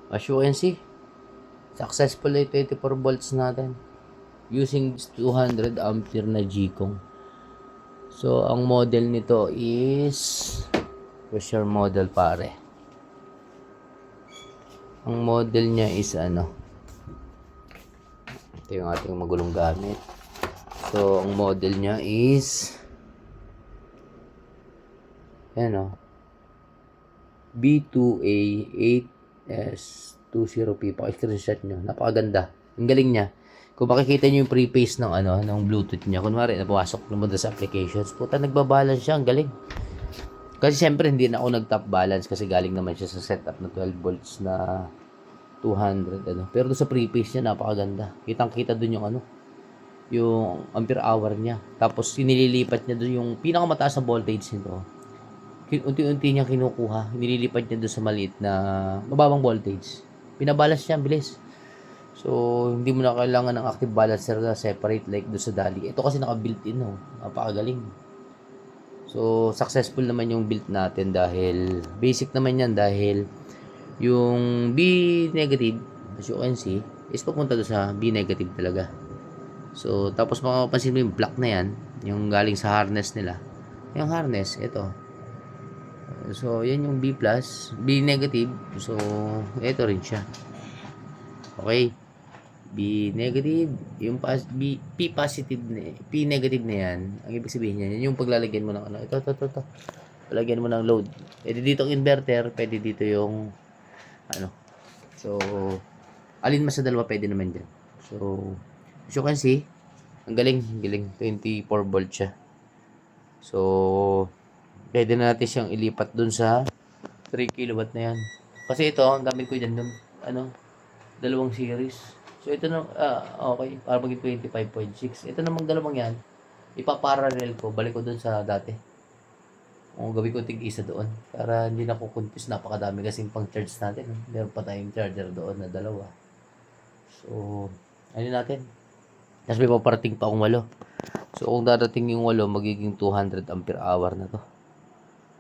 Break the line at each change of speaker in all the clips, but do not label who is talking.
As you can see, successful yung 24 volts natin using 200 ampere na Gcong. So, ang model nito is pressure model pare. Ang model niya is ano, ito yung ating magulong gamit. So, ang model niya is yan B2A8S20P. Paki-screenshot nyo. Napakaganda. Ang galing niya. Kung makikita nyo yung prepace ng ng Bluetooth niya, kunwari napasok naman sa applications, puta nagbabalance siya. Ang galing. Kasi siyempre hindi na ako nag-top balance kasi galing naman siya sa setup na 12 volts na 200 Pero doon sa prepace niya napakaganda. Kitang-kita doon yung ampere hour niya. Tapos sinililipat niya doon yung pinakamataas na voltage nito. Unti-unti niya kinukuha, nililipat niya doon sa maliit na mababang voltage. Binabalance niya, bilis. So, hindi mo na kailangan ng active balancer na separate like doon sa Dali. Ito kasi naka-built-in, napakagaling. So, successful naman yung build natin dahil, basic naman yan dahil yung B negative, as you can see, is papunta doon sa B negative talaga. So, tapos makapansin mo yung black na yan, yung galing sa harness nila. Yung harness, ito. So, yan yung B+, B negative. So, ito rin siya. Okay. B negative, yung P positive P negative na yan. Ang ibig sabihin niyan, yan yung paglalagyan mo ng ito. Palagyan mo ng load. Pwede dito ang inverter, pwede dito yung So, alin mas sa dalawa pwede naman dyan. So, as you can see, ang galing, 24 volt siya. So, pwede na natin siyang ilipat dun sa 3 kilowatt na yan. Kasi ito, ang gamit ko dyan dun, dalawang series. So, ito na, okay, para maging 25.6. Ito namang dalawang yan, ipaparallel ko, balik ko dun sa dati. O, gawin ko tig-isa doon. Para hindi na ko confuse, napakadami kasing pang charge natin. Meron pa tayong charger doon na dalawa. So, ano natin? Tapos may paparating pa akong 8. So, kung darating yung 8, magiging 200 ampere hour na to.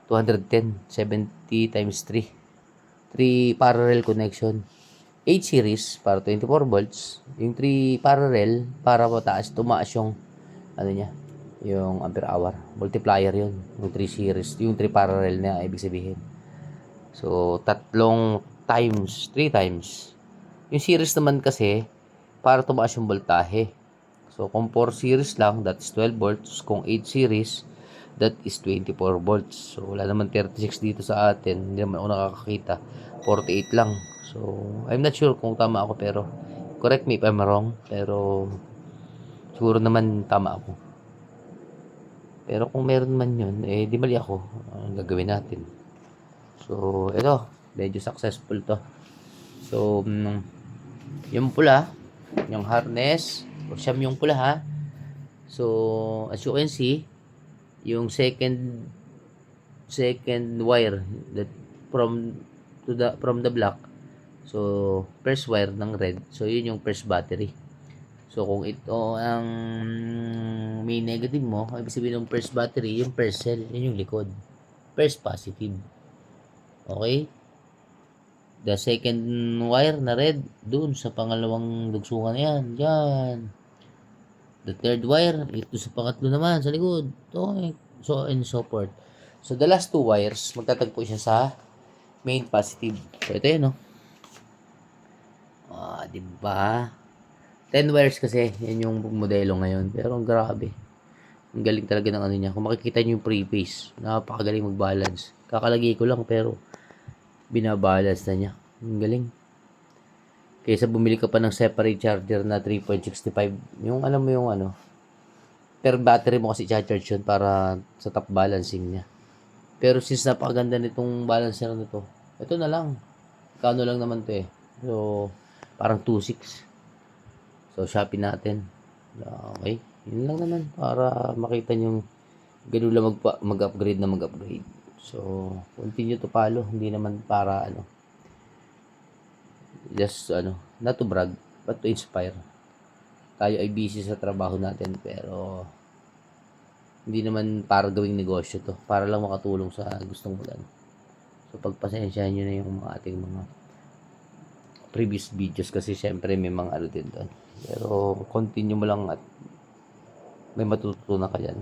210, 70 times 3. 3 parallel connection. 8 series para 24 volts. Yung 3 parallel para tumaas yung yung ampere hour. Multiplier yun. Yung 3 series. Yung 3 parallel na ibig sabihin. So, 3 times. Yung series naman kasi para tumaas yung voltahe. So, kung 4 series lang, that is 12 volts. Kung 8 series, that is 24 volts. So, wala naman 36 dito sa atin. Hindi naman ako nakakakita. 48 lang. So, I'm not sure kung tama ako pero correct me if I'm wrong. Pero, siguro naman tama ako. Pero kung meron man yun, di mali ako. Ang gagawin natin. So, ito. Medyo successful to. So, yung pula, yung harness, o siyam yung pula ha. So, as you can see, yung second wire that from the black. So, first wire ng red. So, yun yung first battery. So, kung ito ang may negative mo, ibig sabihin ng first battery, yung first cell, yun yung likod. First positive. Okay? The second wire na red, dun sa pangalawang dugsungan yan. Yan. The third wire, ito sa pangatlo naman, sa likod. Okay. So, and so forth. So, the last 2 wires, magtatagpo siya sa main positive. So, ito yun, diba? 10 wires kasi, yan yung modelo ngayon. Pero ang grabe. Ang galing talaga ng niya. Kung makikita nyo yung prepace, napakagaling mag-balance. Kakalagay ko lang pero binabalance na niya. Ang galing. Kaysa bumili ka pa ng separate charger na 3.65. Yung alam mo yung per battery mo kasi charge yun para sa top balancing niya. Pero since napakaganda nitong balancer na to, ito na lang. Kano lang naman to eh. So, parang 2.6. So, Shopee natin. Okay. Yun lang naman. Para makita nyo ganun lang mag-upgrade na mag-upgrade. So, continue to follow. Hindi naman para just not to brag, but to inspire. Tayo ay busy sa trabaho natin. Pero, hindi naman para gawing negosyo to. Para lang makatulong sa gustong mag So, pagpasensyahan nyo na yung ating mga previous videos kasi syempre may mga ano din doon. Pero continue mo lang at may matututunan ka dyan.